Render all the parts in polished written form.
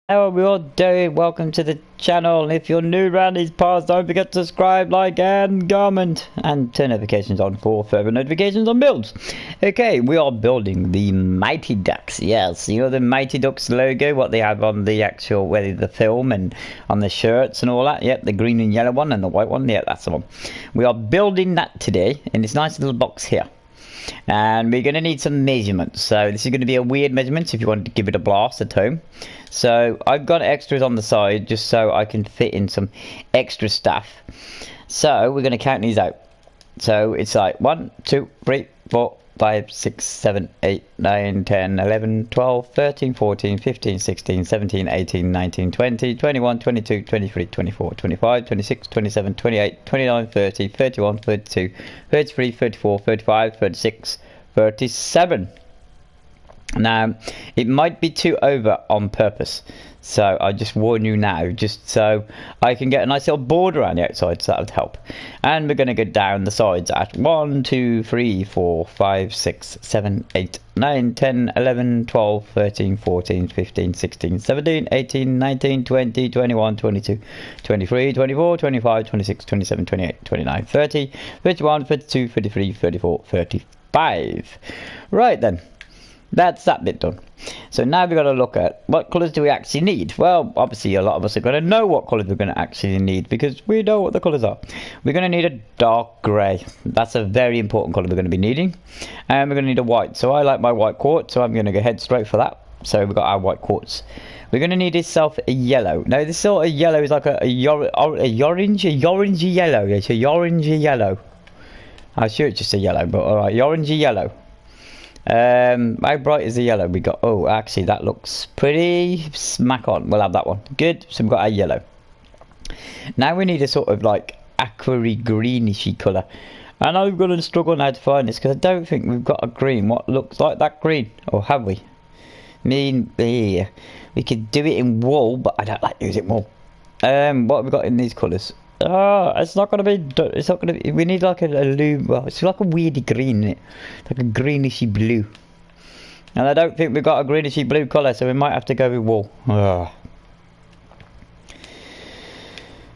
How are we all doing? Welcome to the channel. If you're new around these parts, don't forget to subscribe, like, and comment. And turn notifications on for further notifications on builds. Okay, we are building the Mighty Ducks. Yes, you know the Mighty Ducks logo, what they have on the actual, whether the film and on the shirts and all that. Yep, the green and yellow one and the white one. Yeah, that's the one. We are building that today in this nice little box here. And we're going to need some measurements. So this is going to be a weird measurement if you want to give it a blast at home. So I've got extras on the side just so I can fit in some extra stuff. So we're going to count these out. So it's like 1, 2, 3, 4, 5, 6, 7, 8, 9, 10, 11, 12, 13, 14, 15, 16, 17, 18, 19, 20, 21, 22, 23, 24, 25, 26, 27, 28, 29, 30, 31, 32, 33, 34, 35, 36, 37. Now, it might be too over on purpose, so I just warn you now, just so I can get a nice little border around the outside, so that would help. And we're going to go down the sides at 1, 2, 3, 4, 5, 6, 7, 8, 9, 10, 11, 12, 13, 14, 15, 16, 17, 18, 19, 20, 21, 22, 23, 24, 25, 26, 27, 28, 29, 30, 31, 32, 33, 34, 35. Right then. That's that bit done. So now we've got to look at what colours do we actually need. Well, obviously a lot of us are going to know what colours we're going to actually need because we know what the colours are. We're going to need a dark grey. That's a very important colour we're going to be needing. And we're going to need a white. So I like my white quartz, so I'm going to go head straight for that. So we've got our white quartz. We're going to need itself a yellow. Now this sort of yellow is like a orange yellow. It's a orange yellow. I'm sure it's just a yellow, but alright, orange yellow. How bright is the yellow we got? Oh, actually that looks pretty smack on. We'll have that one. Good. So we've got our yellow. Now we need a sort of like aquary greenish colour. And I'm going to struggle now to find this because I don't think we've got a green what looks like that green. Or have we? I mean, yeah, we could do it in wool, but I don't like using wool. What have we got in these colours? Oh, it's not gonna be. It's not gonna be. We need like a well, it's like a weirdy green in it, like a greenish blue. And I don't think we've got a greenish blue colour, so we might have to go with wool. Ugh.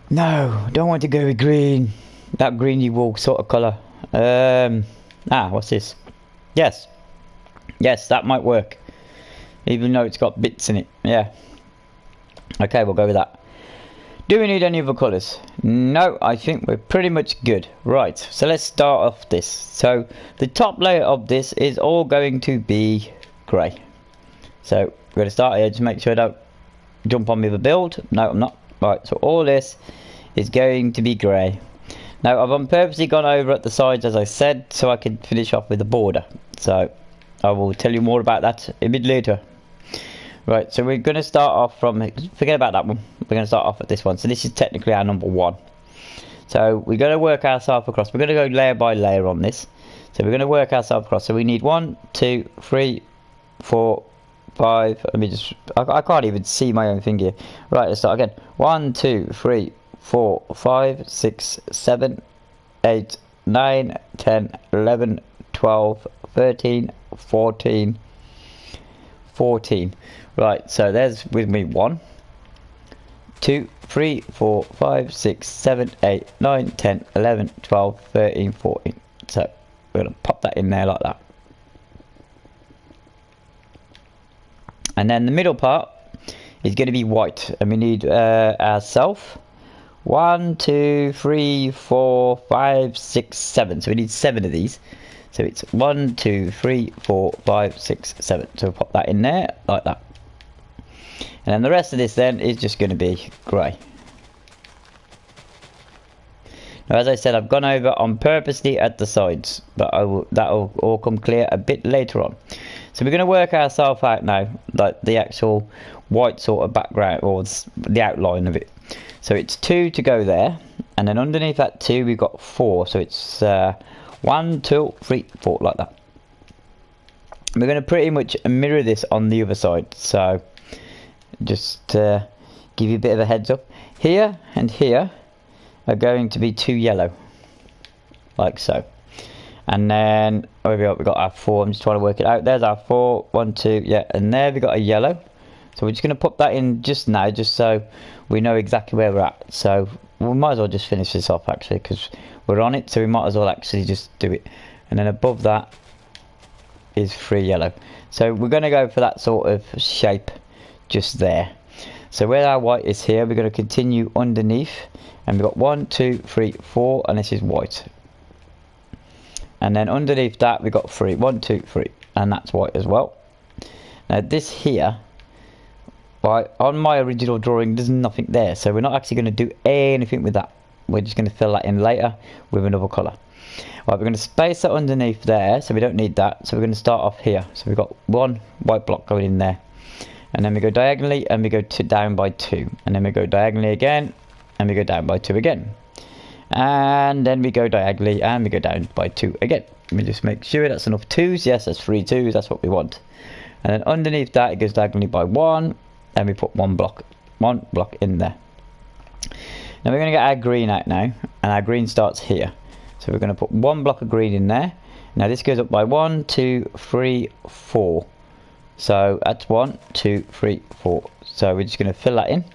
No, don't want to go with green. That greeny wool sort of colour. What's this? Yes, that might work. Even though it's got bits in it. Yeah. Okay, we'll go with that. Do we need any other colours? No, I think we're pretty much good. Right, so let's start off this. So the top layer of this is all going to be grey. So we're going to start here, just make sure I don't jump on me with a build. No, I'm not. Right, so all this is going to be grey. Now I've on purposely gone over at the sides as I said, so I can finish off with the border. So I will tell you more about that a bit later. Right, so we're going to start off from, forget about that one, we're going to start off at this one. So this is technically our number 1. So we're going to work ourselves across, we're going to go layer by layer on this. So we're going to work ourselves across, so we need 1, 2, 3, 4, 5, let me just, I can't even see my own finger. Right, let's start again. 1, 2, 3, 4, 5, 6, 7, 8, 9, 10, 11, 12, 13, 14, 14. Right, so there's with me 1, 2, 3, 4, 5, 6, 7, 8, 9, 10, 11, 12, 13, 14. So we're going to pop that in there like that. And then the middle part is going to be white. And we need ourselves 1, 2, 3, 4, 5, 6, 7. So we need 7 of these. So it's 1, 2, 3, 4, 5, 6, 7. So we'll pop that in there like that. And then the rest of this then is just going to be grey. Now as I said, I've gone over on purposely at the sides, but that'll all come clear a bit later on. So we're going to work ourselves out now, like the actual white sort of background or the outline of it. So it's 2 to go there, and then underneath that 2 we've got 4. So it's 1, 2, 3, 4 like that. We're going to pretty much mirror this on the other side. So just give you a bit of a heads up. Here and here are going to be 2 yellow, like so. And then we've got our 4. I'm just trying to work it out. There's our 4, 1, 2, yeah. And there we got a yellow. So we're just going to put that in just now, just so we know exactly where we're at. So we might as well just finish this off actually, because we're on it, so we might as well actually just do it. And then above that is 3 yellow. So we're going to go for that sort of shape just there. So where our white is here, we're going to continue underneath, and we've got 1, 2, 3, 4, and this is white. And then underneath that we've got 3, 1, 2, 3, and that's white as well. Now this here, right, on my original drawing there's nothing there, so we're not actually going to do anything with that. We're just going to fill that in later with another colour. Right, we're going to space that underneath there, so we don't need that. So we're going to start off here. So we've got 1 white block going in there, and then we go diagonally and we go down by 2, and then we go diagonally again and we go down by 2 again, and then we go diagonally and we go down by 2 again. Let me just make sure that's enough 2s. Yes, that's 3 2s, that's what we want. And then underneath that it goes diagonally by 1, and we put one block in there. Now we're going to get our green out now, and our green starts here. So we're going to put 1 block of green in there. Now this goes up by 1, 2, 3, 4. So that's 1, 2, 3, 4. So we're just going to fill that in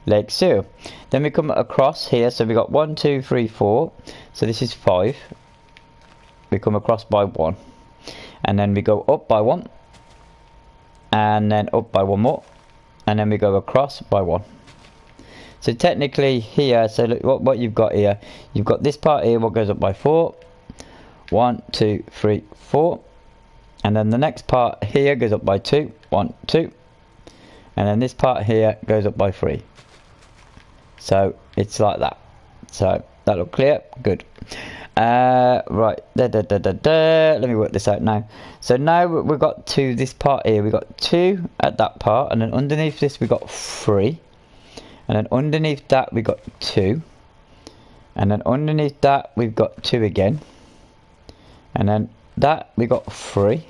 like so. Then we come across here, so we got 1, 2, 3, 4. So this is 5. We come across by 1, and then we go up by 1, and then up by 1 more, and then we go across by 1. So technically here, so look what you've got here. You've got this part here, what goes up by 4. 1, 2, 3, 4. And then the next part here goes up by 2. 1, 2. And then this part here goes up by 3. So it's like that. So that look clear? Good. Right. Let me work this out now. So now we've got to this part here. We've got 2 at that part, and then underneath this we've got 3. And then underneath that we got 2, and then underneath that we've got 2 again, and then that we got 3,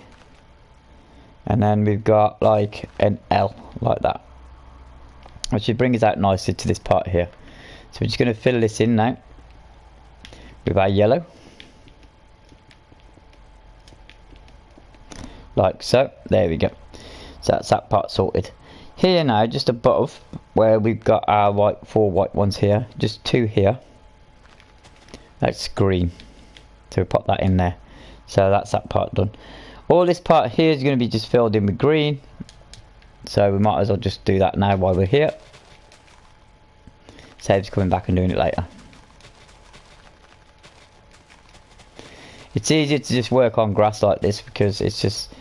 and then we've got like an L like that, which should bring us out nicely to this part here. So we're just going to fill this in now with our yellow, like so. There we go. So that's that part sorted. Here now, just above where we've got our 4 white ones here, just 2 here, that's green, so we pop that in there. So that's that part done. All this part here is going to be just filled in with green, so we might as well just do that now while we're here. Saves coming back and doing it later. It's easier to just work on grass like this because it's just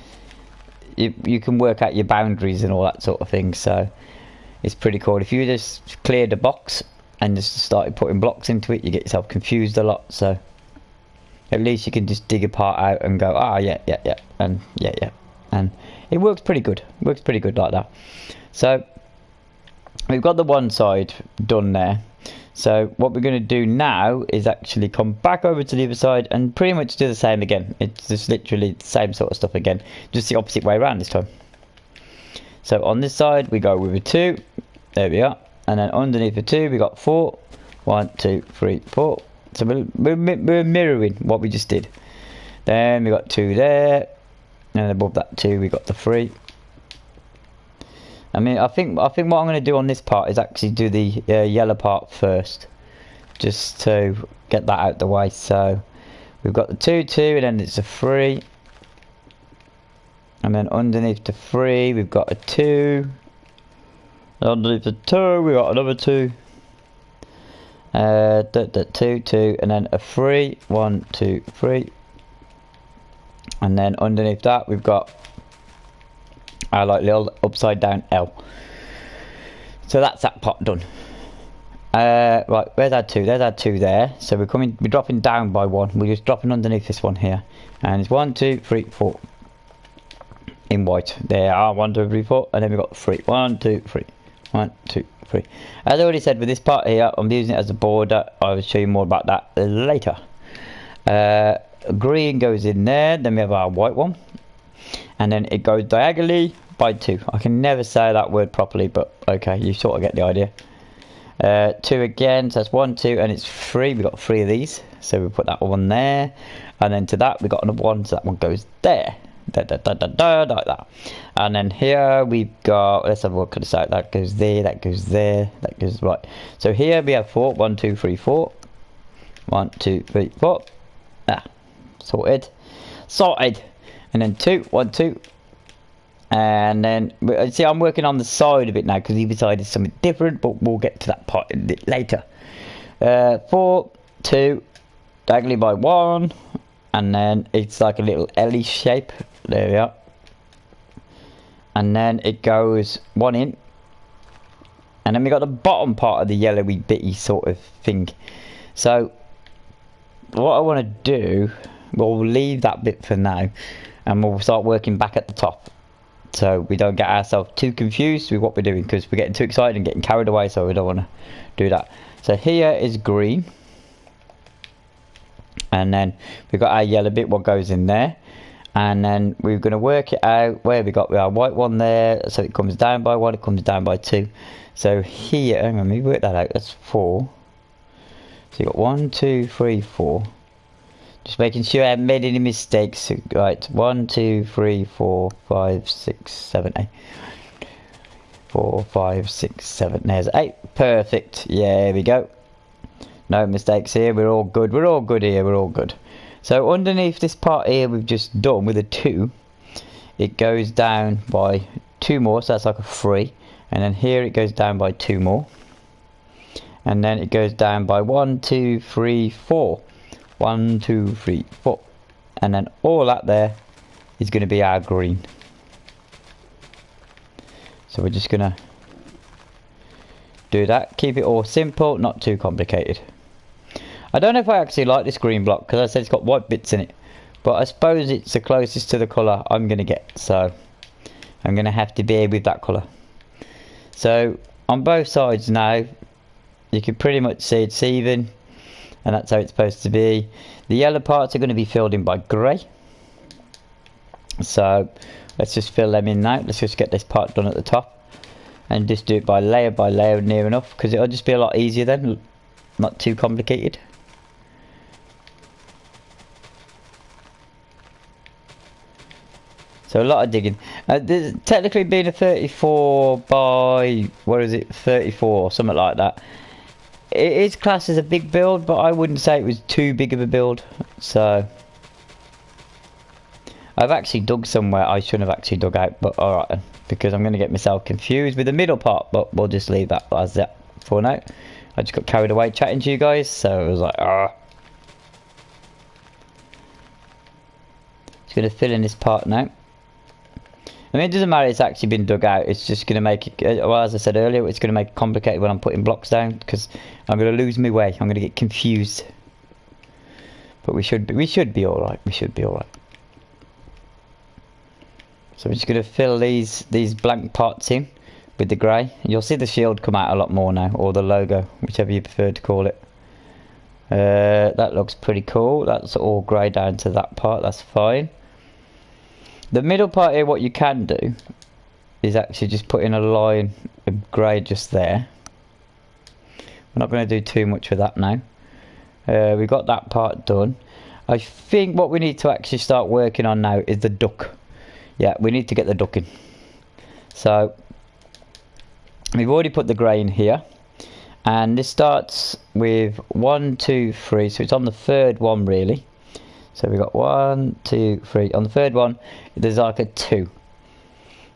you can work out your boundaries and all that sort of thing, so it's pretty cool. If you just cleared a box and just started putting blocks into it, you get yourself confused a lot, so at least you can just dig a part out and go, yeah, and yeah, and it works pretty good. Works pretty good like that. So we've got the one side done there. So what we're going to do now is actually come back over to the other side and pretty much do the same again. It's just literally the same sort of stuff again, just the opposite way around this time. So on this side we go with a 2, there we are, and then underneath the 2 we got 4. 1, 2, 3, 4. So we're mirroring what we just did. Then we got 2 there, and above that 2 we got the 3. I mean, I think what I'm going to do on this part is actually do the yellow part first, just to get that out the way. So we've got the 2, 2, and then it's a 3, and then underneath the 3 we've got a 2, and underneath the 2 we got another 2, 2, 2, and then a 3, 1, 2, 3, and then underneath that we've got our like little upside down L. So that's that part done. Right, where's our 2? There's our 2 there. So we're dropping down by 1. We're just dropping underneath this one here, and it's 1, 2, 3, 4 in white. There are 1, 2, 3, 4, and then we've got 3. 1, 2, 3. 1, 2, 3. As I already said, with this part here, I'm using it as a border. I will show you more about that later. Green goes in there. Then we have our white one, and then it goes diagonally by 2. I can never say that word properly, but okay, you sort of get the idea. 2 again, so that's 1, 2, and it's 3. We've got 3 of these, so we put that one there, and then to that we got another one, so that one goes there. like that. And then here we've got, let's have a look at this out. That goes there, that goes there, that goes right. So here we have 4. 1 2 3 4. 1 2 3 4. Sorted. And then 2 1 2. And then see, I'm working on the side of it now because he decided something different, but we'll get to that part a bit later. 4 2 diagonally by 1, and then it's like a little L shape. There we are. And then it goes 1 in, and then we got the bottom part of the yellowy bitty sort of thing. So what I want to do, we'll leave that bit for now, and we'll start working back at the top, so we don't get ourselves too confused with what we're doing, because we're getting too excited and getting carried away, so we don't want to do that. So here is green, and then we've got our yellow bit, what goes in there, and then we're going to work it out where we got our white one there. So it comes down by 1, it comes down by 2. So here, hang on, let me work that out. That's 4. So you got 1 2 3 4. Just making sure I haven't made any mistakes. Right, 1 2 3 4 5 6 7 8. 4 5 6 7. There's 8. Perfect. Yeah, here we go. No mistakes here. We're all good. We're all good here. We're all good. So underneath this part here we've just done with a 2, it goes down by 2 more. So that's like a 3. And then here it goes down by 2 more. And then it goes down by 1 2 3 4. 1 2 3 4. And then all that there is going to be our green. So we're just going to do that. Keep it all simple, not too complicated. I don't know if I actually like this green block, because I said it's got white bits in it, but I suppose it's the closest to the colour I'm going to get, so I'm going to have to bear with that colour. So on both sides now you can pretty much see it's even, and that's how it's supposed to be. The yellow parts are going to be filled in by grey, so let's just fill them in now. Let's just get this part done at the top and just do it by layer near enough, because it'll just be a lot easier then, not too complicated. So a lot of digging. Technically being a 34 by, what is it, 34 or something like that, it is classed as a big build, but I wouldn't say it was too big of a build. So I've actually dug somewhere I shouldn't have actually dug out, but alright, because I'm going to get myself confused with the middle part, but we'll just leave that as that for now. I just got carried away chatting to you guys, so I was like, Just going to fill in this part now. I mean, it doesn't matter, it's actually been dug out, it's just going to make it, well, as I said earlier, it's going to make it complicated when I'm putting blocks down, because I'm going to lose my way, I'm going to get confused. But we should be alright, we should be alright. So we're just going to fill these blank parts in with the grey. You'll see the shield come out a lot more now, or the logo, whichever you prefer to call it. That looks pretty cool. That's all grey down to that part, that's fine. The middle part here, what you can do is actually just put in a line of grey just there. We're not going to do too much with that now. We've got that part done. I think what we need to actually start working on now is the duck. Yeah, we need to get the duck in. So we've already put the grey in here, and this starts with 1 2 3, so it's on the third one really. So we've got 1 2 3. On the third one there's like a 2,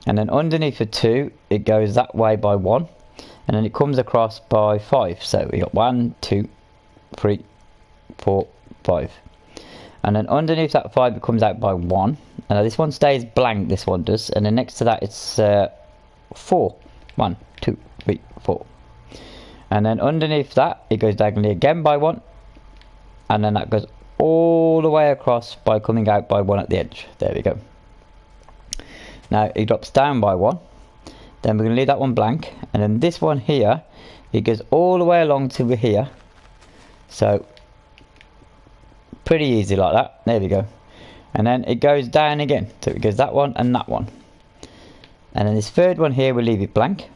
and then underneath the 2 it goes that way by 1, and then it comes across by 5. So we got 1 2 3 4 5, and then underneath that 5 it comes out by 1. And this one stays blank, this one does, and then next to that it's 4. 1 2 3 4, and then underneath that it goes diagonally again by 1, and then that goes all the way across by coming out by 1 at the edge. There we go. Now it drops down by 1, then we're going to leave that one blank, and then this one here it goes all the way along to here. So pretty easy like that. There we go. And then it goes down again, so it goes that one and that one, and then this third one here we'll leave it blank,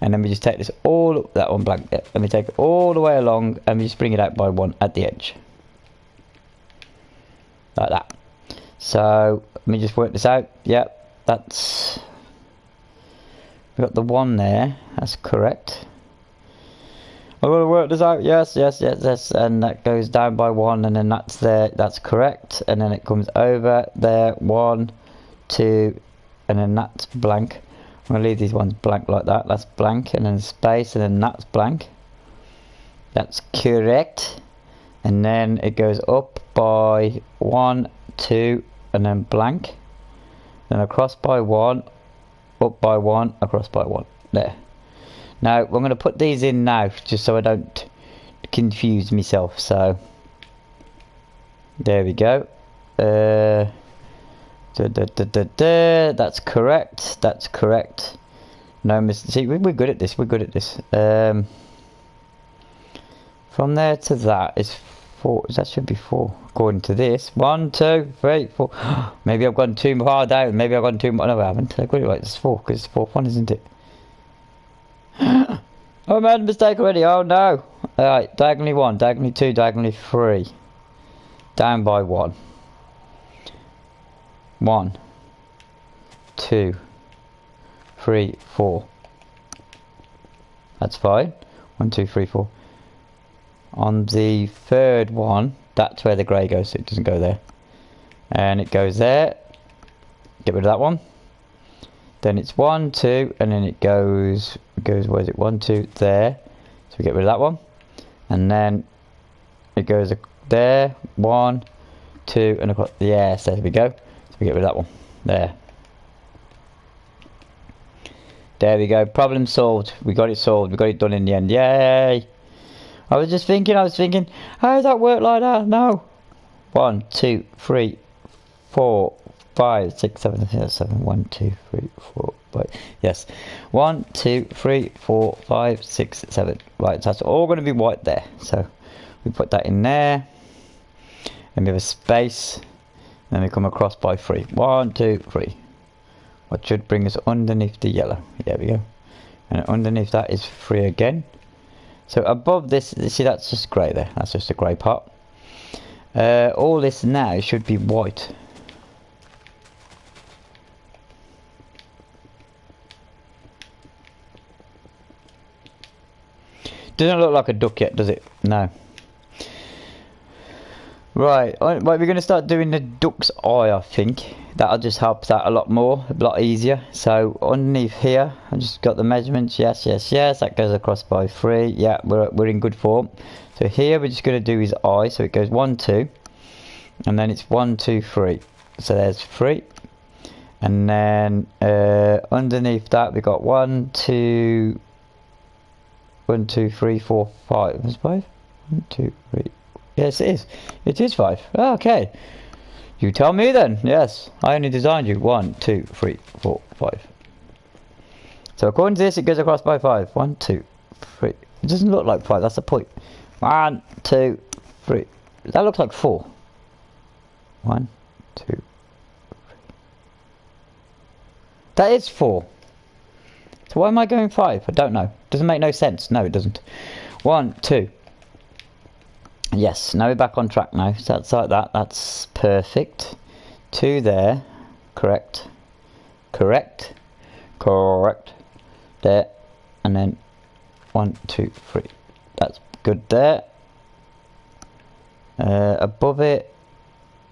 and then we just take this all, that one blank, and we take it all the way along, and we just bring it out by 1 at the edge, like that. So let me just work this out. Yep, that's, we got the 1 there, that's correct. I'm gonna work this out. Yes, and that goes down by 1, and then that's there, that's correct, and then it comes over there, 1, 2, and then that's blank. I'm gonna leave these ones blank like that. That's blank, and then space, and then that's blank. That's correct. And then it goes up by 1, 2, and then blank. Then across by 1, up by 1, across by 1. There. Now, I'm going to put these in now, just so I don't confuse myself. So, there we go. That's correct. That's correct. No mistake. See, we're good at this. We're good at this. From there to that is 4. That should be 4. According to this. 1, 2, 3, 4. Maybe I've gone too far down. Maybe I've gone too much. No, I haven't. I got it right. It's 4 because it's 4th one, isn't it? Oh, I made a mistake already. Oh no. Alright, diagonally 1, diagonally 2, diagonally 3. Down by 1. 1, 2, 3, 4. That's fine. 1, 2, 3, 4. On the 3rd one, that's where the grey goes, so it doesn't go there. And it goes there. Get rid of that one. Then it's 1, 2, and then it goes, where is it? 1, 2, there. So we get rid of that one. And then it goes there, 1, 2, and across. Yes, there we go. So we get rid of that one. There. There we go. Problem solved. We got it solved. We got it done in the end. Yay! I was thinking, how does that work like that? No. 1, 2, 3, 4, 5, 6, 7, 8, 7. 1, 2, 3, 4, 5. Yes. 1, 2, 3, 4, 5, 6, 7. Right, so that's all going to be white there. So we put that in there. And we have a space. And then we come across by 3. 1, 2, 3. What should bring us underneath the yellow? There we go. And underneath that is 3 again. So above this, see, that's just grey there. That's just a grey part. All this now should be white. Doesn't look like a duck yet, does it? No. Right, we're going to start doing the duck's eye, I think. That'll just help that a lot more, a lot easier. So underneath here, I just got the measurements. Yes. That goes across by 3. Yeah, we're in good form. So here we're just going to do his eye. So it goes 1, 2, and then it's 1, 2, 3. So there's 3, and then underneath that we got 1, 2, 3, 4, 5. Is 5? 1, 2, 3. Yes, it is. It is 5. Oh, okay. You tell me then. Yes, I only designed you. 1, 2, 3, 4, 5. So according to this, it goes across by 5. 1, 2, 3. It doesn't look like 5. That's the point. 1, 2, 3. That looks like 4. 1, 2, 3. That is 4. So why am I going 5? I don't know. Doesn't make no sense. No, it doesn't. 1, 2. Yes, now we're back on track now. So that's like that. That's perfect. 2 there. Correct. There. And then 1, 2, 3. That's good there. Above it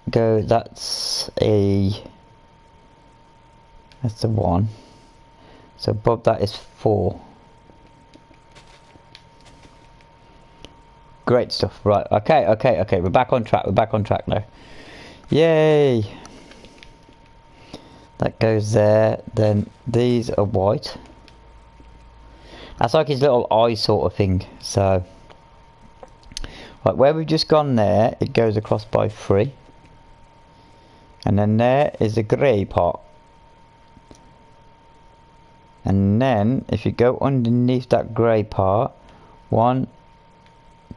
go. That's the 1. So above that is 4. Great stuff. Right. Okay. We're back on track. Now. Yay. That goes there. Then these are white. That's like his little eye sort of thing. So, right, where we've just gone there, it goes across by 3. And then there is the grey part. And then, if you go underneath that grey part, 1,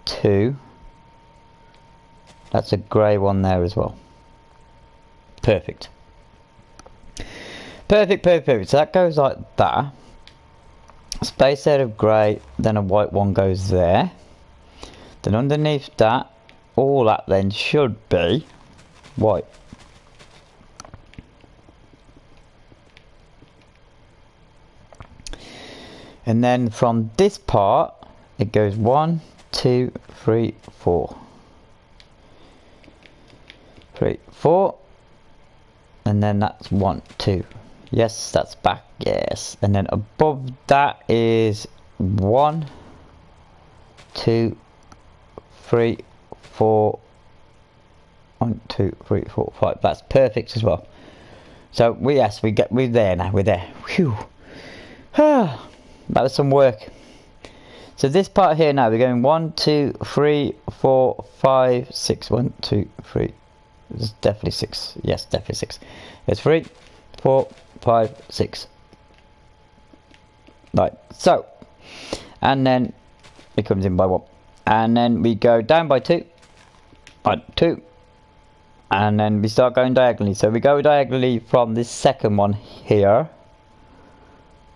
2, that's a grey one there as well. Perfect. So that goes like that. Space out of grey, then a white one goes there. Then underneath that, all that then should be white. And then from this part, it goes 1, 2, 3, 4. 3, 4. And then that's 1, 2. Yes, that's back. Yes. And then above that is 1, 2, 3, 4. 1, 2, 3, 4, 5. That's perfect as well. So we're there now. We're there. Whew. That was some work. So this part here now, we're going 1, 2, 3, 4, 5, 6. 1, 2, 3. It's definitely 6. Yes, definitely 6. It's 3, 4, 5, 6. Right. So, and then it comes in by 1, and then we go down by 2. 1, 2. And then we start going diagonally. So we go diagonally from this second one here.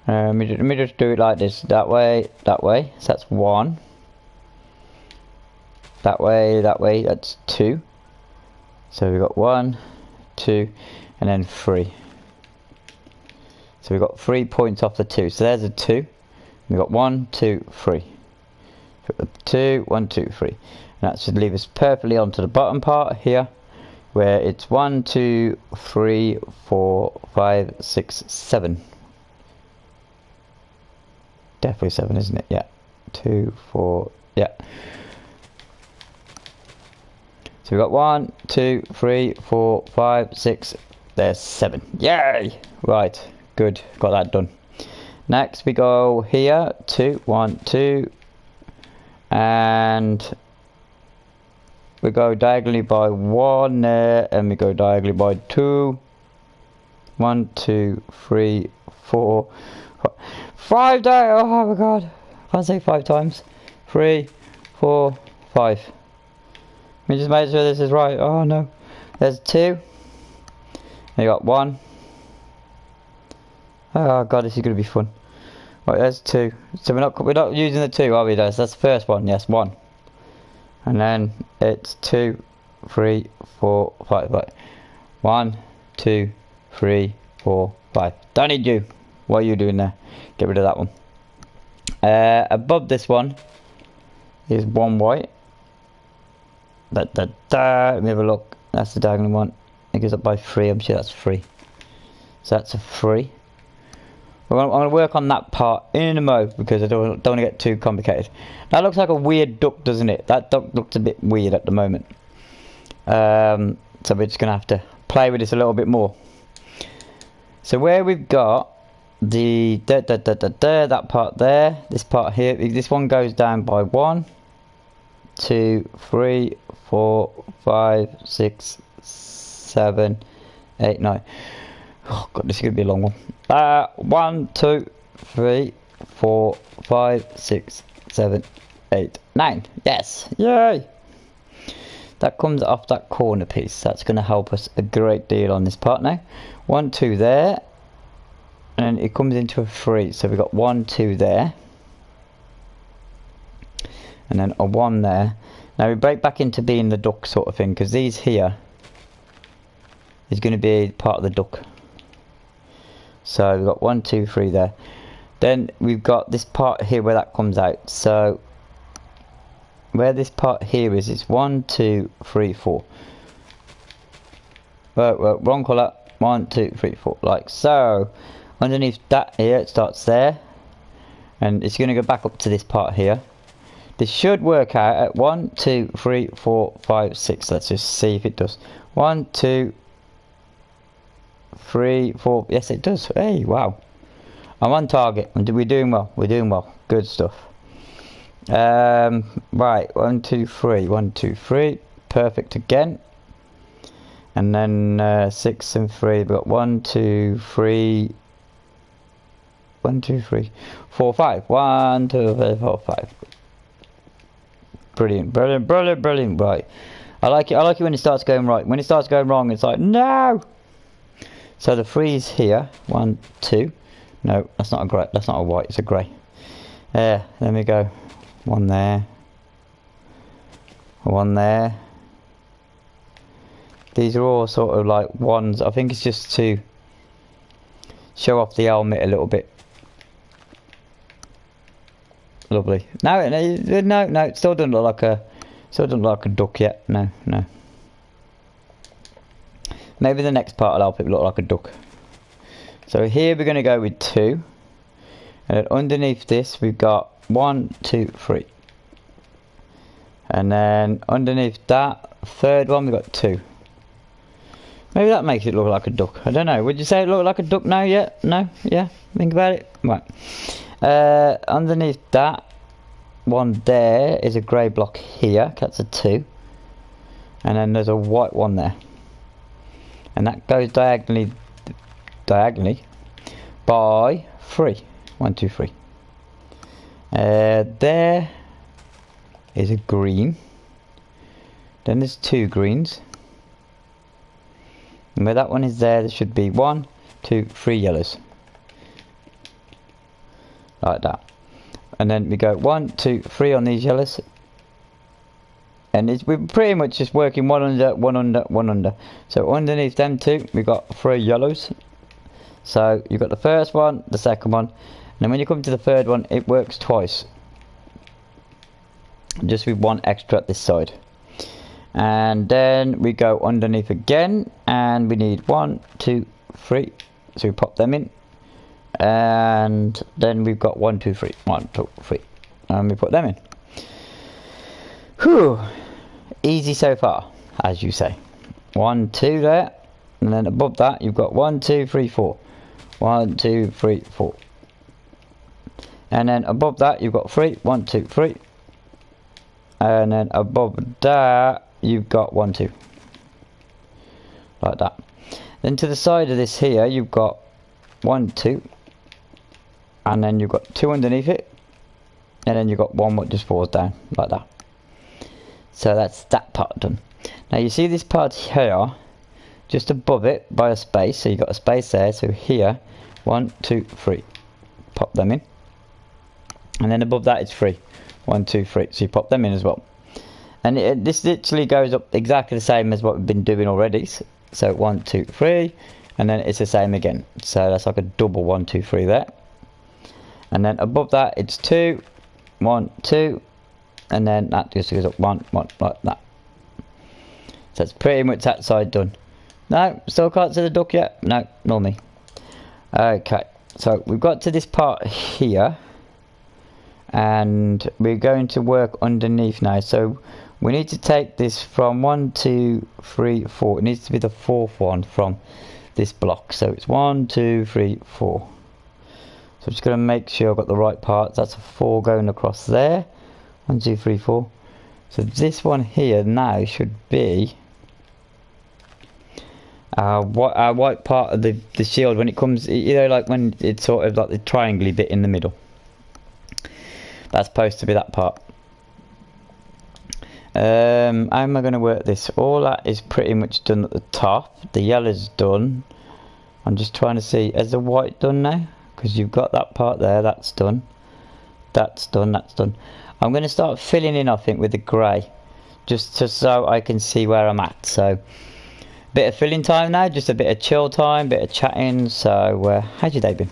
Let me just do it like this. That way, that way. So that's 1. That way, that's 2. So we've got 1, 2, and then 3. So we've got 3 points off the 2. So there's a 2. We've got 1, 2, 3. 2, 1, 2, 3. And that should leave us perfectly onto the bottom part here, where it's 1, 2, 3, 4, 5, 6, 7. Definitely 7, isn't it? Yeah. 2, 4, yeah. So we've got 1, 2, 3, 4, 5, 6. There's 7. Yay! Right. Good. Got that done. Next we go here. 2, 1, 2. And we go diagonally by 1 there, and we go diagonally by 2. 1, 2, 3, 4, 5 there. Oh my god. I can't say 5 times. 3, 4, 5. Let me just make sure this is right. Oh no. There's 2. And you got 1. Oh god, this is gonna be fun. Right, there's 2. So we're not using the 2, are we? That's the first one. Yes, 1. And then it's 2, 3, 4, 5. Right. 1, 2, 3, 4, 5. Don't need you. What are you doing there? Get rid of that one. Above this one is 1 white. Let me have a look. That's the diagonal one. It goes up by 3. I'm sure that's 3. So that's a 3. I'm going to work on that part in a mo, because I don't want to get too complicated. That looks like a weird duck, doesn't it? That duck looks a bit weird at the moment. So we're just going to have to play with this a little bit more. So where we've got the that part there, this part here, this one goes down by 1, 2, 3, 4, 5, 6, 7, 8, 9. Oh god, this is going to be a long one. 1, 2, 3, 4, 5, 6, 7, 8, 9. Yes, yay! That comes off that corner piece. That's going to help us a great deal on this part now. 1, 2 there, and it comes into a 3. So we've got 1, 2 there, and then a 1 there. Now we break back into being the duck sort of thing, because these here is going to be part of the duck. So we've got 1, 2, 3 there. Then we've got this part here where that comes out. So where this part here is, it's 1, 2, 3, 4. Wrong colour. 1, 2, 3, 4. Like so. Underneath that here, it starts there, and it's going to go back up to this part here. This should work out at 1, 2, 3, 4, 5, 6. Let's just see if it does. 1, 2, 3, 4. Yes, it does. Hey, wow. I'm on target. We're doing well. We're doing well. Good stuff. Right. 1, 2, 3. 1, 2, 3. Perfect again. And then 6 and 3. We've got 1, 2, 3. 1, 2, 3, 4, 5. 1, 2, 3, 4, 5. Brilliant, brilliant, brilliant, brilliant. Right. I like it. I like it when it starts going right. When it starts going wrong, it's like no. So the 3 is here. 1, 2. No, that's not a grey. That's not a white. It's a grey. There we go. 1 there. 1 there. These are all sort of like ones. I think it's just to show off the helmet a little bit. Lovely. No, it still doesn't look like a, duck yet. No. Maybe the next part will help it look like a duck. So here we're going to go with 2. And then underneath this we've got 1, 2, 3. And then underneath that, third one we've got 2. Maybe that makes it look like a duck. I don't know. Would you say it look like a duck now yet? No? Yeah? Think about it? Right. Underneath that one there is a grey block here. That's a 2. And then there's a white one there. And that goes diagonally by 3. 1, 2, 3. There is a green. Then there's 2 greens. And where that one is there should be 1, 2, 3 yellows. Like that. And then we go 1, 2, 3 on these yellows. And we're pretty much just working one under, one under, one under. So underneath them 2, we've got 3 yellows. So you've got the first one, the second one. And then when you come to the third one, it works twice. Just with 1 extra at this side. And then we go underneath again. And we need 1, 2, 3. So we pop them in. And then we've got 1, 2, 3. 1, 2, 3. And we put them in. Whew. Easy so far, as you say. 1, 2 there. And then above that, you've got 1, 2, 3, 4. 1, 2, 3, 4. And then above that, you've got 3. 1, 2, 3. And then above that, you've got 1, 2. Like that. Then to the side of this here, you've got 1, 2. And then you've got 2 underneath it. And then you've got 1 what just falls down, like that. So that's that part done. Now you see this part here, just above it by a space. So you've got a space there. So here, 1, 2, 3. Pop them in. And then above that it's 3. 1, 2, 3. So you pop them in as well. And this literally goes up exactly the same as what we've been doing already. So 1, 2, 3. And then it's the same again. So that's like a double 1, 2, 3 there. And then above that it's 2. 1, 2. And then that just goes up 1, 1, like that. So it's pretty much that side done. No, still can't see the duck yet. No, nor me. Okay, so we've got to this part here. And we're going to work underneath now. So we need to take this from 1, 2, 3, 4. It needs to be the 4th one from this block. So it's 1, 2, 3, 4. So I'm just going to make sure I've got the right parts. That's a 4 going across there. 1, 2, 3, 4. So this one here now should be our white part of the shield when it comes, you know, like when it's sort of like the triangle bit in the middle. That's supposed to be that part. How am I going to work this? All that is pretty much done at the top. The yellow's done. I'm just trying to see, is the white done now? Because you've got that part there, that's done. That's done, that's done. I'm going to start filling in, I think, with the grey. Just so I can see where I'm at. So, bit of filling time now, just a bit of chill time, bit of chatting. So, how's your day been?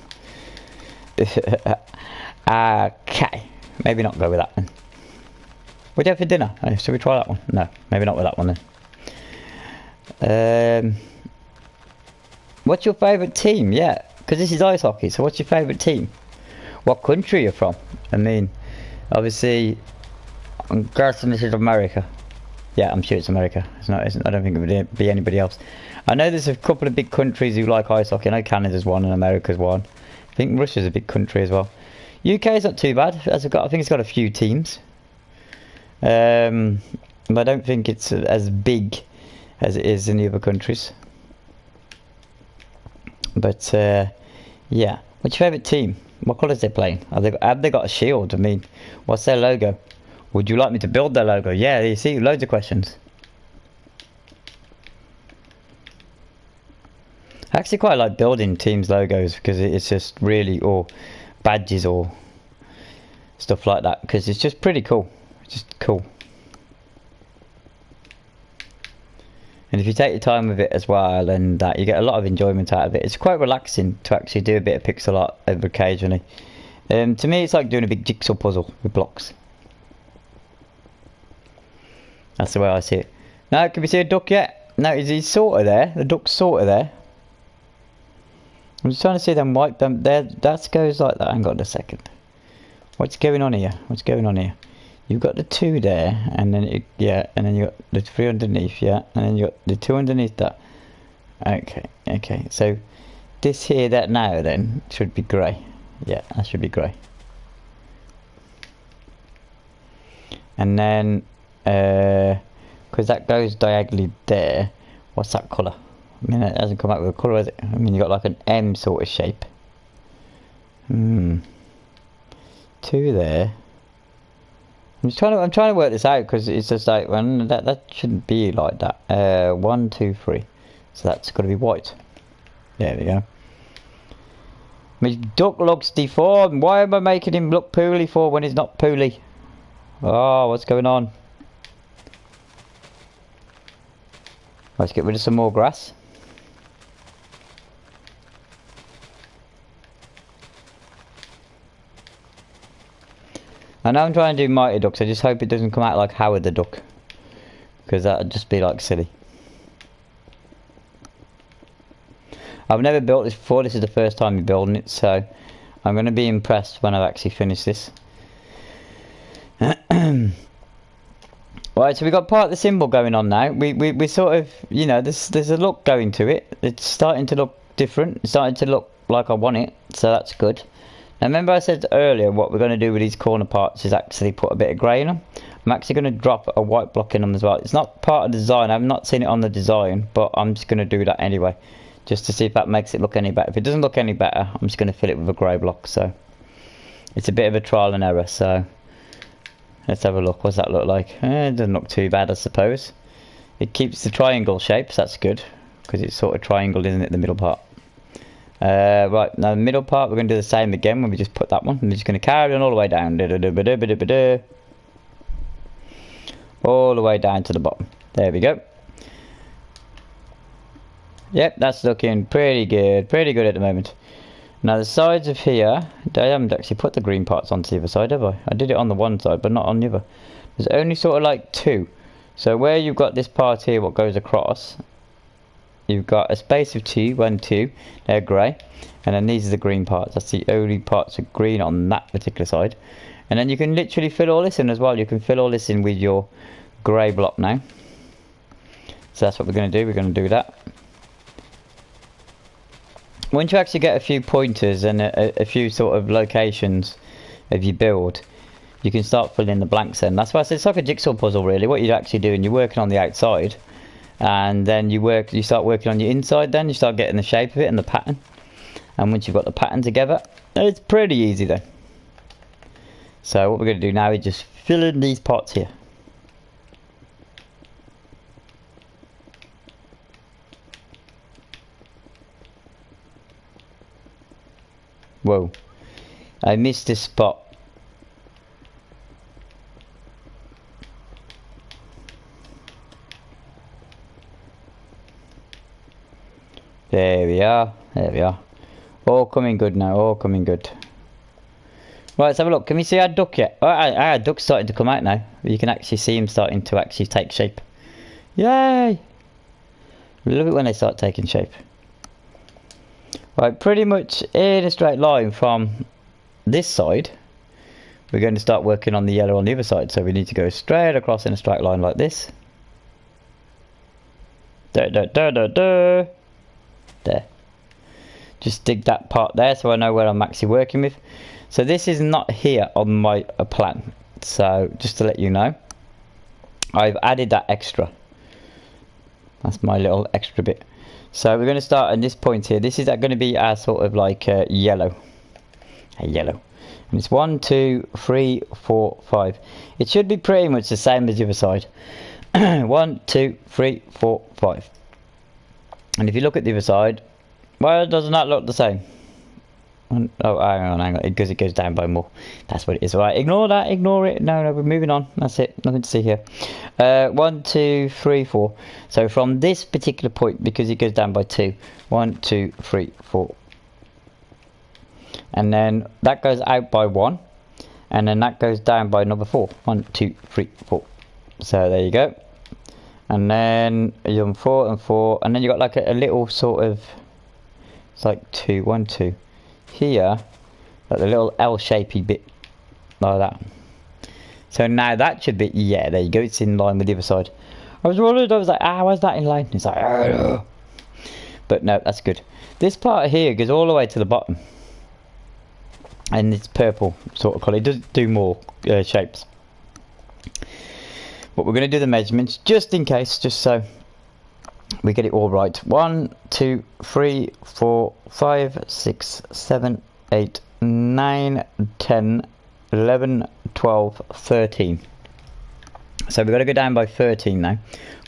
Okay. Maybe not go with that then. What do you have for dinner? Oh, should we try that one? No, maybe not with that one then. What's your favourite team? Yeah, because this is ice hockey. So what's your favourite team? What country you're from? I mean, obviously, I'm guessing this is America. Yeah, I'm sure it's America. It's not. I don't think it would be anybody else. I know there's a couple of big countries who like ice hockey. I know Canada's one and America's one. I think Russia's a big country as well. UK's not too bad. I think it's got a few teams. But I don't think it's as big as it is in the other countries. But yeah, what's your favourite team? What colours they playing? Have they got a shield? I mean, what's their logo? Would you like me to build their logo? Yeah, you see, loads of questions. I actually quite like building teams' logos because it's just really, or badges or stuff like that, because it's just pretty cool. It's just cool. And if you take your time with it as well, and that, you get a lot of enjoyment out of it. It's quite relaxing to actually do a bit of pixel art over occasionally. To me, it's like doing a big jigsaw puzzle with blocks. That's the way I see it. Now, can we see a duck yet? No, he's sort of there. The duck's sort of there. I'm just trying to see them wipe them. There, that goes like that. Hang on a second. What's going on here? What's going on here? You've got the 2 there, and then and then you got the 3 underneath, yeah, and then you got the 2 underneath that. Okay. So this here, that now, then should be grey. Yeah, that should be grey. And then, because that goes diagonally there. What's that colour? I mean, it hasn't come out with a colour, has it? I mean, you got like an M sort of shape. 2 there. I'm trying to work this out because it's just like that shouldn't be like that. 1, 2, 3. So that's got to be white. There we go. My duck looks deformed. Why am I making him look poorly for when he's not poorly? Oh, what's going on? Let's get rid of some more grass. I know I'm trying to do Mighty Ducks, I just hope it doesn't come out like Howard the Duck. Because that would just be like silly. I've never built this before, this is the first time I'm building it, so I'm going to be impressed when I've actually finished this. Right, so we've got part of the symbol going on now. We sort of, you know, there's a look going to it. It's starting to look different. It's starting to look like I want it, so that's good. Now remember I said earlier what we're going to do with these corner parts is actually put a bit of grey in them. I'm actually going to drop a white block in them as well. It's not part of the design, I've not seen it on the design, but I'm just going to do that anyway. Just to see if that makes it look any better. If it doesn't look any better, I'm just going to fill it with a grey block. So it's a bit of a trial and error, so let's have a look. What's that look like? It doesn't look too bad, I suppose. It keeps the triangle shapes, that's good. Because it's sort of triangled, isn't it, the middle part? Right, now the middle part, we're going to do the same again when we just put that one. We're just going to carry on all the way down. All the way down to the bottom. There we go. Yep, that's looking pretty good at the moment. Now the sides of here, I haven't actually put the green parts onto the other side, have I? I did it on the one side, but not on the other. There's only sort of like 2. So where you've got this part here, what goes across, you've got a space of 2, 1, 2, they're grey. And then these are the green parts, that's the only parts of green on that particular side. And then you can literally fill all this in as well. You can fill all this in with your grey block now. So that's what we're going to do, we're going to do that. Once you actually get a few pointers and a few sort of locations of your build, you can start filling in the blanks in. That's why I said it's like a jigsaw puzzle really. What you're actually doing, you're working on the outside, and then you start working on your inside, then you start getting the shape of it and the pattern. And once you've got the pattern together, it's pretty easy then. So what we're going to do now is just fill in these parts here. Whoa, I missed this spot. There we are, all coming good now, all coming good. Right, let's have a look. Can we see our duck yet? Oh, our duck's starting to come out now. You can actually see him starting to actually take shape. Yay! We love it when they start taking shape. Right, pretty much in a straight line from this side, we're going to start working on the yellow on the other side. So we need to go straight across in a straight line like this. There. Just dig that part there so I know where I'm actually working with. So this is not here on my plan. So just to let you know, I've added that extra. That's my little extra bit. So we're going to start at this point here. This is going to be our sort of like yellow. A yellow. And it's 1, 2, 3, 4, 5. It should be pretty much the same as the other side. 1, 2, 3, 4, 5. And if you look at the other side, well, doesn't that look the same? Oh, hang on, because it goes down by more. That's what it is. Right, ignore that, ignore it. No, we're moving on. That's it, nothing to see here. 1, 2, 3, 4. So from this particular point, because it goes down by 2, 1, 2, 3, 4. and then that goes out by 1, and then that goes down by another 4. 1, 2, 3, 4. So there you go. And then you're on 4 and 4, and then you got like a little sort of, it's like 2, 1, 2 here, like the little L-shapey bit like that. So now that should be, yeah, there you go, it's in line with the other side. I was worried, I was like, why's that in line? It's like, no. But no, that's good. This part here goes all the way to the bottom, and it's purple sort of colour. It does do more shapes, but we're going to do the measurements just in case, just so we get it all right. 1, 2, 3, 4, 5, 6, 7, 8, 9, 10, 11, 12, 13. So we've got to go down by 13 now.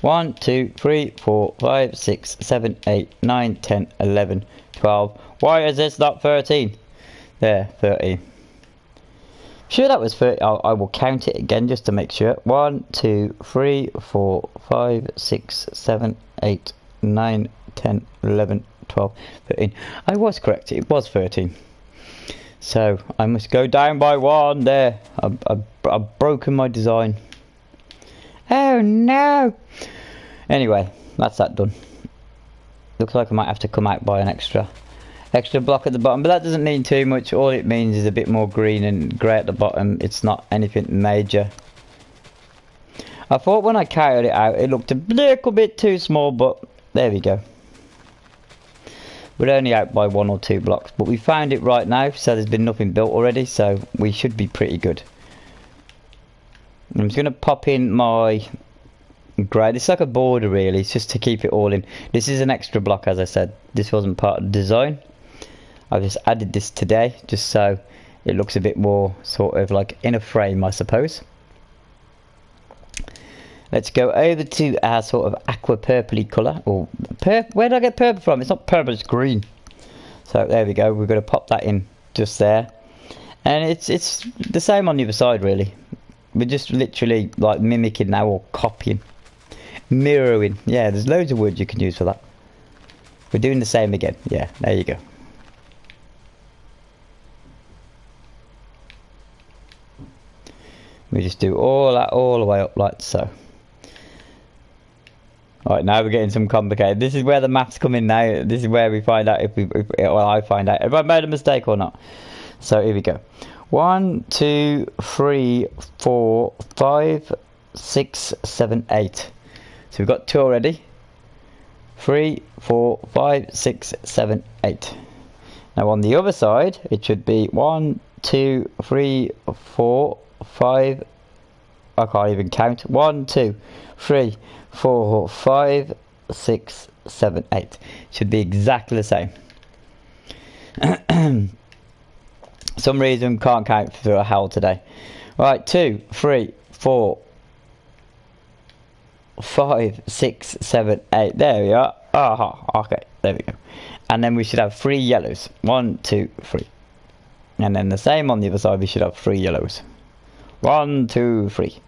1, 2, 3, 4, 5, 6, 7, 8, 9, 10, 11, 12. Why is this not 13? There, 13. Sure, that was 30. I will count it again just to make sure. 1, 2, 3, 4, 5, 6, 7, 8, 9, 10, 11, 12, 13. I was correct, it was 13. So I must go down by 1 there. I've broken my design. Oh no! Anyway, that's that done. Looks like I might have to come out by an extra block at the bottom, but that doesn't mean too much. All it means is a bit more green and grey at the bottom. It's not anything major. I thought when I carried it out it looked a little bit too small, but there we go. We're only out by 1 or 2 blocks, but we found it right now, so there's been nothing built already, so we should be pretty good. I'm just going to pop in my grey. It's like a border really, it's just to keep it all in. This is an extra block, as I said. This wasn't part of the design. I've just added this today, just so it looks a bit more sort of like in a frame, I suppose. Let's go over to our sort of aqua purpley colour. Or where did I get purple from? It's not purple, it's green. So there we go. We're going to pop that in just there, and it's the same on the other side really. We're just literally like mimicking now, or copying, mirroring. Yeah, there's loads of words you can use for that. We're doing the same again. Yeah, there you go. We just do all that all the way up like so. Right, now we're getting some complicated. This is where the maths come in now. This is where we find out well, I find out if I made a mistake or not. So here we go. 1, 2, 3, 4, 5, 6, 7, 8. So we've got 2 already. 3, 4, 5, 6, 7, 8. Now on the other side, it should be 1, 2, 3, 4, 5. I can't even count. 1, 2, 3, 4, 5, 6, 7, 8. Should be exactly the same. Some reason can't count through a hell today. Right, 2, 3, 4, 5, 6, 7, 8. There we are. Okay, there we go. And then we should have 3 yellows. 1, 2, 3. And then the same on the other side, we should have 3 yellows. 1, 2, 3.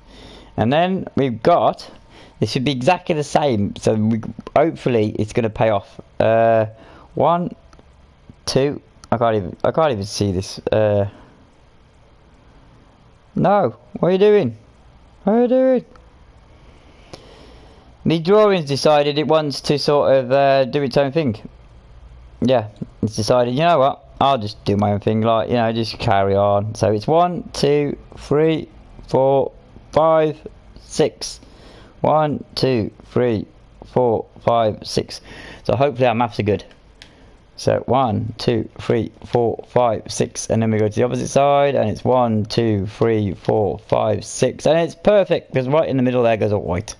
And then we've got, this should be exactly the same, so hopefully it's going to pay off. 1, 2, I can't even see this. No, what are you doing? What are you doing? The drawing's decided it wants to sort of do its own thing. Yeah, it's decided, you know what, I'll just do my own thing, like, you know, just carry on. So it's 1, 2, 3, 4, 5, 6. 1, 2, 3, 4, 5, 6. So hopefully our maths are good. So 1, 2, 3, 4, 5, 6, and then we go to the opposite side, and it's 1, 2, 3, 4, 5, 6, and it's perfect because right in the middle there goes a white.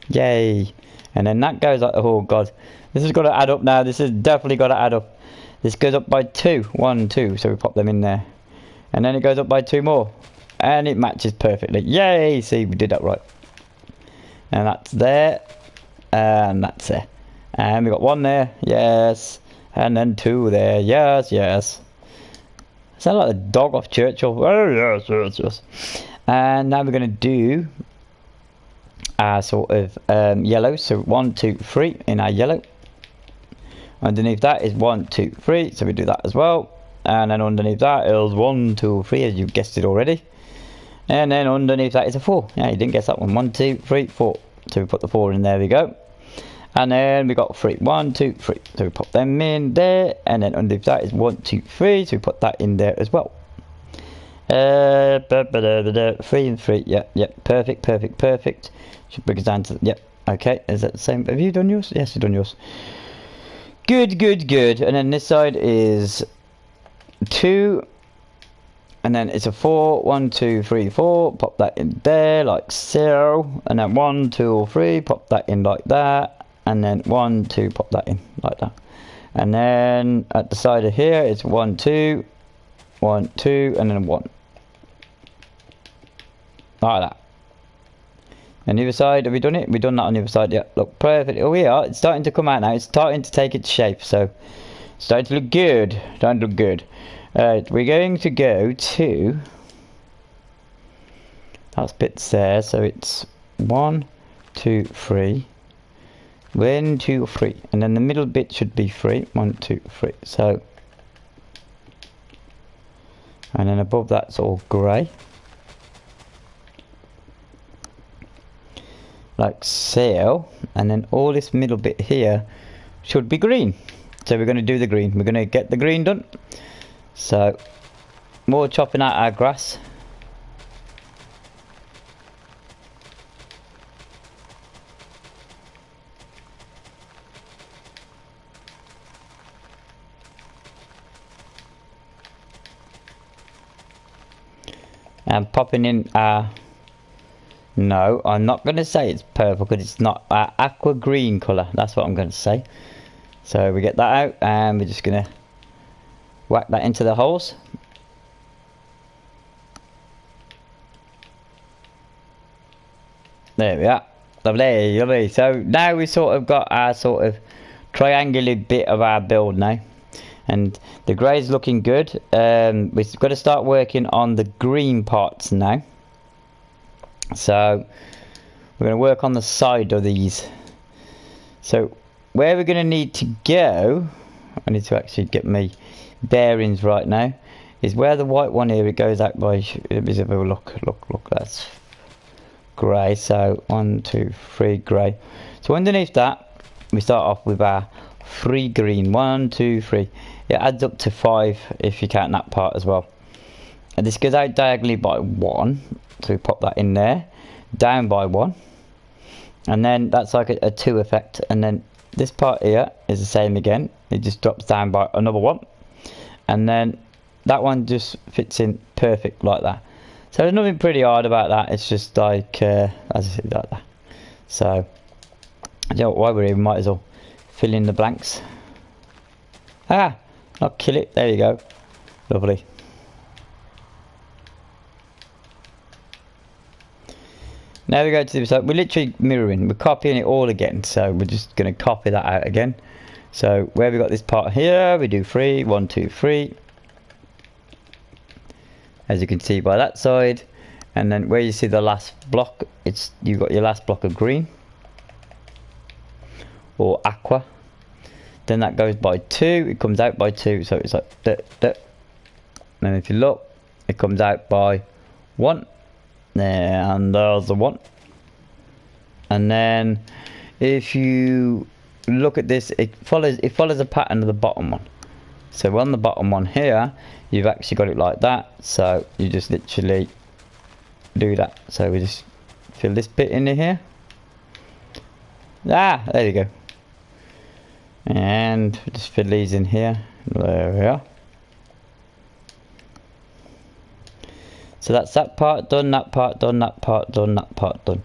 Yay! And then that goes like, oh god, this has got to add up now. This has definitely got to add up. This goes up by 2, 1, 2, so we pop them in there, and then it goes up by 2 more, and it matches perfectly. Yay! See, we did that right. And that's there, and that's there. And we got 1 there, yes. And then 2 there, yes, yes. Sound like a dog off Churchill. Oh, yes, yes, yes. And now we're going to do our sort of yellow. So 1, 2, 3 in our yellow. Underneath that is 1, 2, 3. So we do that as well. and then underneath that is 1, 2, 3, as you guessed it already. And then underneath that is a 4. Yeah, you didn't guess that one. 1, 2, 3, 4. So we put the 4 in there, we go. And then we got 3. 1, 2, 3. So we pop them in there. And then underneath that is 1, 2, 3. So we put that in there as well. 3 and 3. Yeah. Perfect. Should bring us down to, yep. Okay, is that the same? Have you done yours? Yes, you've done yours. Good. And then this side is 2. And then it's a 4. 1, 2, 3, 4. Pop that in there like so. And then 1, 2, 3. Pop that in like that. And then 1, 2. Pop that in like that. And then at the side of here it's 1, 2. 1, 2. And then 1. Like that. And the other side, have we done it? We've done that on the other side. Yeah, look perfect. Oh, we are. It's starting to come out now. It's starting to take its shape. So it's starting to look good. We're going to go to, that's bits there, so it's 1, 2, 3, 1, 2, 3, and then the middle bit should be 3, 1, 2, 3. So, and then above that's all grey, like so, and then all this middle bit here should be green. So we're going to do the green. We're going to get the green done. So, more chopping out our grass. And popping in our, no, I'm not going to say it's purple because it's not, our aqua green colour. That's what I'm going to say. So we get that out and we're just going to whack that into the holes. There we are. Lovely. So now we sort of got our sort of triangular bit of our build now. And the grey is looking good. We've got to start working on the green parts now. So we're going to work on the side of these. So where we're going to need to go, I need to actually get me bearings right now, is where the white one here, it goes out by, let me have a look, that's grey. So 1, 2, 3 grey. So underneath that we start off with our 3 green. 1, 2, 3. It adds up to 5 if you count that part as well. And this goes out diagonally by 1, so we pop that in there, down by 1, and then that's like a 2 effect. And then this part here is the same again, it just drops down by another 1. And then that one just fits in perfect like that. So there's nothing pretty hard about that. It's just like, as I said, like that. So, you know, while we're here, we might as well fill in the blanks. Not kill it. There you go. Lovely. Now we go to the side. We're literally mirroring. We're copying it all again. So we're just going to copy that out again. So where we got this part here, we do 3, 1, 2, 3. As you can see by that side, and then where you see the last block, it's you've got your last block of green or aqua. Then that goes by 2. It comes out by 2, so it's like that. And if you look, it comes out by 1. There, and there's the 1. And then if you look at this, it follows the pattern of the bottom one. So on the bottom one here, you've actually got it like that. So you just literally do that. So we just fill this bit in here. There you go. And just fill these in here. There we are. So that's that part done, that part done, that part done, that part done.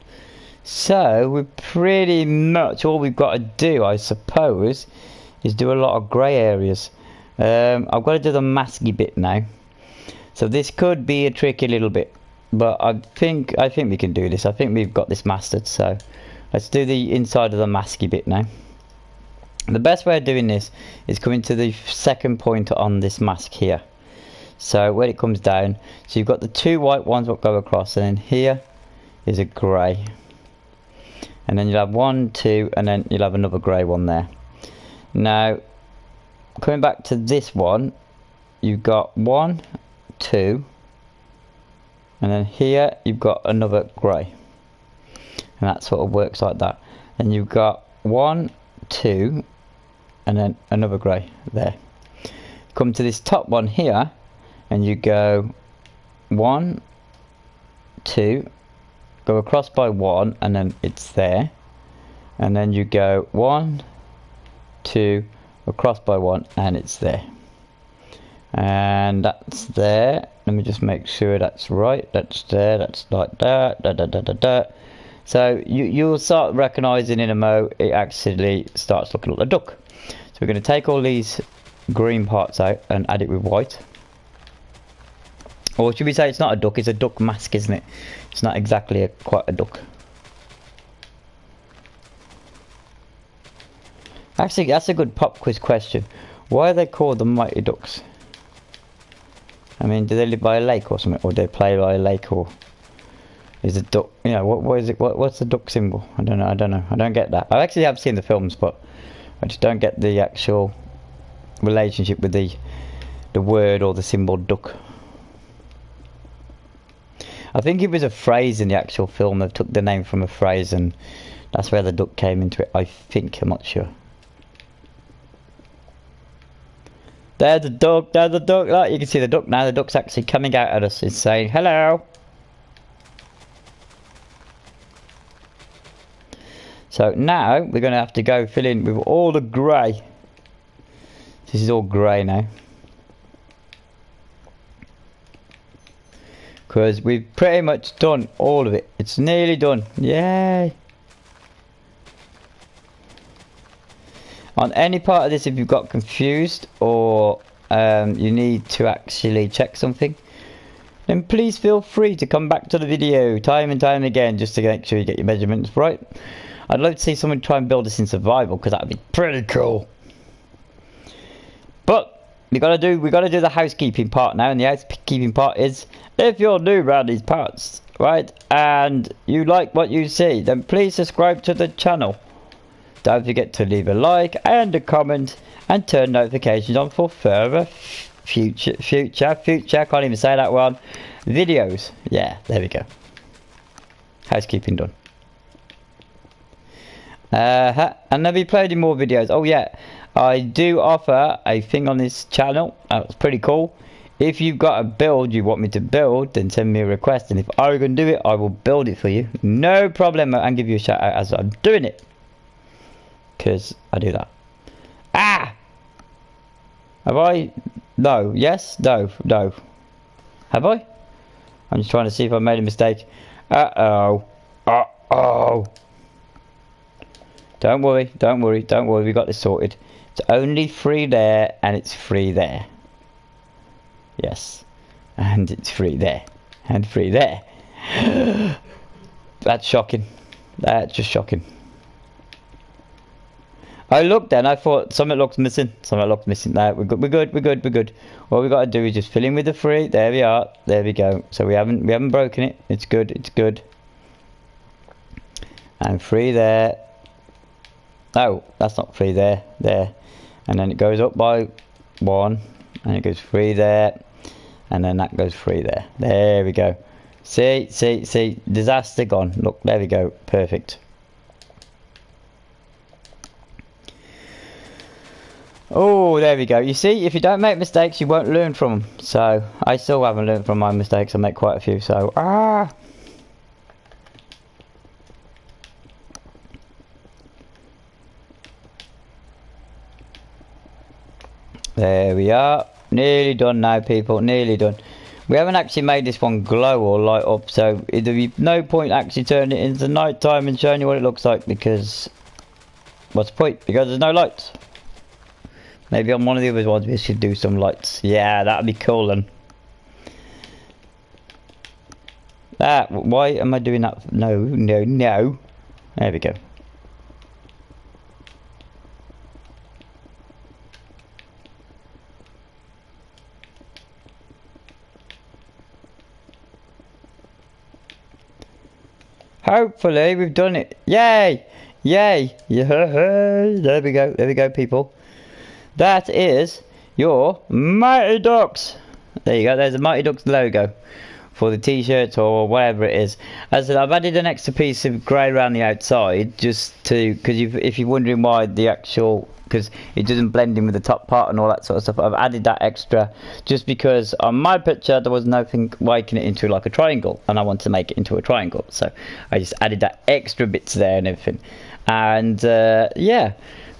So we're pretty much, all we've got to do, I suppose, is do a lot of grey areas. I've got to do the masky bit now. So this could be a tricky little bit, but I think we can do this. I think we've got this mastered. So let's do the inside of the masky bit now. The best way of doing this is coming to the second point on this mask here. So when it comes down, so you've got the 2 white ones that go across, and then here is a grey, and then you'll have 1, 2, and then you'll have another grey one there. Now coming back to this one, you've got 1, 2, and then here you've got another grey, and that sort of works like that. And you've got 1, 2, and then another grey there. Come to this top one here, and you go 1, 2, go across by 1, and then it's there. And then you go 1, 2, across by 1, and it's there. And that's there. Let me just make sure that's right. That's there. That's like that. So you'll start recognizing in a mo it actually starts looking like a duck. So we're going to take all these green parts out and add it with white. Or should we say it's not a duck? It's a duck mask, isn't it? It's not exactly quite a duck. Actually, that's a good pop quiz question. Why are they called the Mighty Ducks? I mean, do they live by a lake or something, or do they play by a lake, or is a duck? You know, what is it? What's the duck symbol? I don't know. I don't get that. I actually have seen the films, but I just don't get the actual relationship with the word or the symbol duck. I think it was a phrase in the actual film. They took the name from a phrase, and that's where the duck came into it. I think. I'm not sure. There's the duck, there's the duck. Look, you can see the duck now. The duck's actually coming out at us. It's saying hello. So now we're going to have to go fill in with all the grey. This is all grey now. Because we've pretty much done all of it. It's nearly done. Yay. On any part of this, if you've got confused or you need to actually check something, then please feel free to come back to the video time and time again just to make sure you get your measurements right. I'd love to see someone try and build this in survival because that would be pretty cool. But we gotta do the housekeeping part now, and the housekeeping part is if you're new around these parts, right, and you like what you see, then please subscribe to the channel. Don't forget to leave a like and a comment and turn notifications on for further future, I can't even say that one, videos. Yeah, there we go. Housekeeping done. And there'll be plenty more videos. Oh yeah, I do offer a thing on this channel. That's pretty cool. If you've got a build you want me to build, then send me a request, and if I can do it, I will build it for you. No problem, and give you a shout out as I'm doing it. Because I do that. Ah! Have I? No. Yes? No. No. Have I? I'm just trying to see if I made a mistake. Uh-oh. Uh-oh. Don't worry. Don't worry. Don't worry. We got this sorted. It's only 3 there, and it's 3 there. Yes. And it's 3 there. And 3 there. That's shocking. That's just shocking. I looked then, I thought something looks missing. Something looks missing. No, we're good, we're good, we're good, we're good. All we got to do is just fill in with the 3. There we are. There we go. So we haven't broken it. It's good, it's good. And 3 there. Oh, that's not 3 there. There. And then it goes up by 1. And it goes 3 there. And then that goes 3 there. There we go. See. Disaster gone. Look, there we go. Perfect. Oh, there we go. You see, if you don't make mistakes, you won't learn from them. So, I still haven't learned from my mistakes. I make quite a few, so... Ah! There we are. Nearly done now, people. Nearly done. We haven't actually made this one glow or light up, so there'd be no point actually turning it into night time and showing you what it looks like, because... What's the point? Because there's no lights. Maybe on one of the other ones we should do some lights. Yeah, that'd be cool then. Why am I doing that? No. There we go. Hopefully we've done it. Yay! Yay! Yeah! There we go. There we go, people. That is your Mighty Ducks. There you go, there's a Mighty Ducks logo for the t-shirts or whatever it is. As I said, I've added an extra piece of grey around the outside just to, because if you're wondering why the actual, because it doesn't blend in with the top part and all that sort of stuff, I've added that extra just because on my picture there was nothing making it into like a triangle, and I want to make it into a triangle, so I just added that extra bits there and everything. And yeah,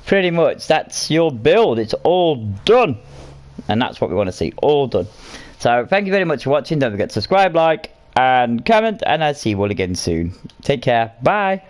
pretty much that's your build. It's all done, and that's what we want to see, all done. So thank you very much for watching. Don't forget to subscribe, like and comment, and I'll see you all again soon. Take care, bye.